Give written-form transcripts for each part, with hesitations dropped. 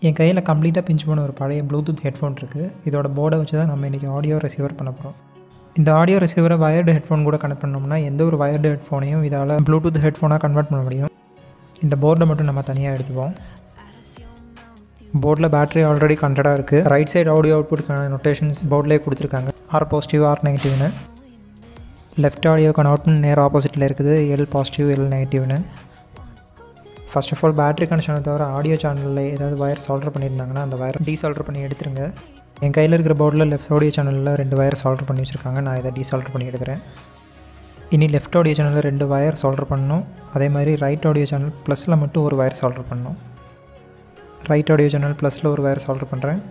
என் கையில் கம்ப்ளீட்டாக பிஞ்சு போன ஒரு பழைய ப்ளூடூத் ஹெட்ஃபோன் இருக்குது. இதோட போர்டை வச்சு தான் நம்ம இன்றைக்கி ஆடியோ ரிசீவர் பண்ண போகிறோம். இந்த ஆடியோ ரிசீவரை வயர்டு ஹெட்ஃபோன் கூட கனெக்ட் பண்ணோம்னா எந்த ஒரு வயர்டு ஹெட்ஃபோனையும் இதால் ப்ளூடூத் ஹெட்ஃபோனாக கன்வெர்ட் பண்ண முடியும். இந்த போர்டை மட்டும் நம்ம தனியாக எடுத்துப்போம். போர்டில் பேட்டரி ஆல்ரெடி கனெக்டடாக இருக்குது. ரைட் சைடு ஆடியோ அவுட்புட்டுக்கான நோட்டேஷன்ஸ் போர்ட்லேயே கொடுத்துருக்காங்க. ஆர் பாசிட்டிவ் ஆர் நெகட்டிவ்னு. லெஃப்ட் ஆடியோக்கான அவுட்புட் நேர் ஆப்போசிட்டில் இருக்குது. எல் பாசிட்டிவ் எல் நெகட்டிவ்னு. ஃபர்ஸ்ட் ஆஃப் ஆல் பேட்டரி கனெக்ஷனை தவிர ஆடியோ சேனலில் ஏதாவது வயர் சால்டர் பண்ணியிருந்தாங்கன்னா அந்த வயர் டீசால்டர் பண்ணி எடுத்துருங்க. என் கையில் இருக்கிற போர்டில் லெஃப்ட் ஆடியோ சேனலில் 2 வயர் சால்டர் பண்ணி வச்சுருக்காங்க. நான் இதை டீசால்டர் பண்ணி எடுக்கிறேன். இனி லெஃப்ட் ஆடியோ சேனலில் 2 வயர் சால்டர் பண்ணணும். அதே மாதிரி ரைட் ஆடியோ சேனல் ப்ளஸில் மட்டும் ஒரு வயர் சால்டர் பண்ணணும். ரைட் ஆடியோ சேனல் ப்ளஸில் ஒரு வயர் சால்டர் பண்ணுறேன்.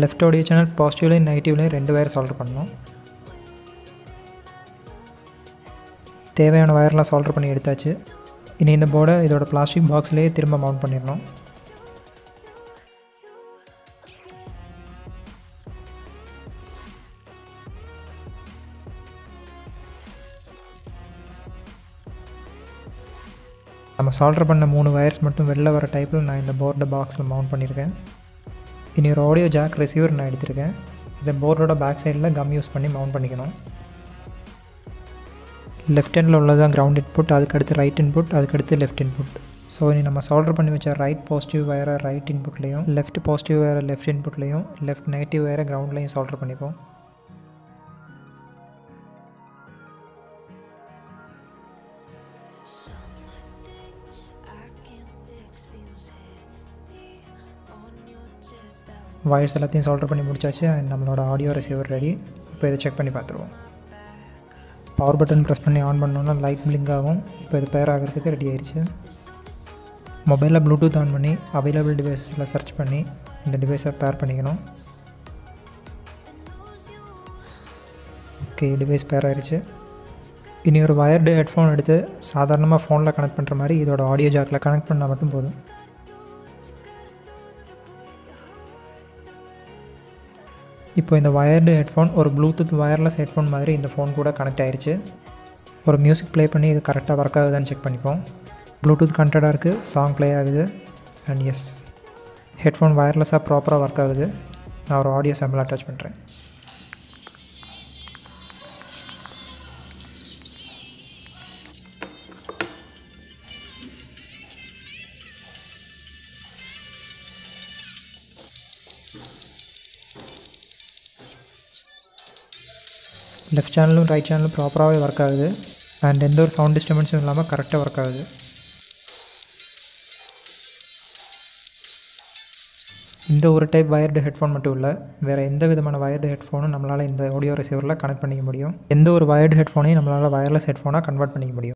லெஃப்ட் ஆடியோ சேனல் பாசிட்டிவ்லேயும் நெகட்டிவ்லேயும் 2 வயர் சால்டர் பண்ணணும். தேவையான வயர்லாம் சால்டர் பண்ணி எடுத்தாச்சு. இனி இந்த போர்டை இதோட பிளாஸ்டிக் பாக்ஸ்லேயே திரும்ப மவுண்ட் பண்ணிடணும். நம்ம சால்டர் பண்ண 3 வயர்ஸ் மட்டும் வெளில வர டைப்பில் நான் இந்த போர்டை பாக்ஸில் மவுண்ட் பண்ணியிருக்கேன். இனி ஒரு ஆடியோ ஜாக் ரிசீவர் நான் எடுத்திருக்கேன். இதை போர்டோட பேக் சைடில் கம் யூஸ் பண்ணி மவுண்ட் பண்ணிக்கணும். லெஃப்ட் ஹேண்டில் உள்ளதான் கிரவுண்ட் இன்புட், அதுக்கடுத்து ரைட் இன்புட், அதுக்கடுத்து லெஃப்ட் இன்புட். ஸோ இனி நம்ம சால்டர் பண்ணி வச்ச ரைட் பாசிட்டிவ் வயரை ரைட் இன்புட்லேயும், லெஃப்ட் பாசிட்டிவ் வயரை லெஃப்ட் இன்புட்லேயும், லெஃப்ட் நெகட்டிவ் வயரை கிரவுண்ட்லேயும் சால்டர் பண்ணிப்போம். வயர்ஸ் எல்லாத்தையும் சால்டர் பண்ணி முடிச்சாச்சு. நம்மளோட ஆடியோ ரிசீவர் ரெடி. இப்போ இதை செக் பண்ணி பார்த்துருவோம். பவர் பட்டன் ப்ரெஸ் பண்ணி ஆன் பண்ணோன்னா லைட் பிளிங்க் ஆகும். இப்போ இது பேர் ஆகிறதுக்கு ரெடி ஆயிடுச்சு. மொபைலில் ப்ளூடூத் ஆன் பண்ணி அவைலபிள் டிவைஸில் சர்ச் பண்ணி இந்த டிவைஸை பேர் பண்ணிக்கணும். ஓகே, டிவைஸ் பேர் ஆயிடுச்சு. இனி ஒரு வயர்டு ஹெட்ஃபோன் எடுத்து சாதாரணமாக ஃபோனில் கனெக்ட் பண்ணுற மாதிரி இதோட ஆடியோ ஜாக்கில் கனெக்ட் பண்ணால் மட்டும் போதும். இப்போ இந்த வயர்டு ஹெட்ஃபோன் ஒரு ப்ளூடூத் வயர்லெஸ் ஹெட்ஃபோன் மாதிரி இந்த ஃபோன் கூட கனெக்ட் ஆயிடுச்சு. ஒரு மியூசிக் ப்ளே பண்ணி இது கரெக்டாக ஒர்க் ஆகுதான்னு செக் பண்ணிப்போம். ப்ளூடூத் கனெக்டடாக இருக்குது, சாங் ப்ளே ஆகுது. அண்ட் எஸ், ஹெட்ஃபோன் வயர்லெஸ்ஸாக ப்ராப்பராக ஒர்க் ஆகுது. நான் ஒரு ஆடியோ சாம்பிள் அட்டாச் பண்ணுறேன். லெஃப்ட் சேனலும் ரைட் சேனலும் ப்ராப்பராகவே ஒர்க் ஆகுது. அண்ட் எந்த ஒரு சவுண்ட் டிஸ்டர்பன்ஸும் இல்லாமல் கரெக்டாக ஒர்க் ஆகுது. இந்த ஒரு டைப் வயர்டு ஹெட்ஃபோன் மட்டும் இல்லை, வேறு எந்த விதமான வயர்டு ஹெட்ஃபோனும் நம்மளால் இந்த ஆடியோ ரிசீவரில் கனெக்ட் பண்ணிக்க முடியும். எந்த ஒரு வயர்டு ஹெட்ஃபோனையும் நம்மளால் வயர்லெஸ் ஹெட்ஃபோனாக கன்வெர்ட் பண்ணிக்க முடியும்.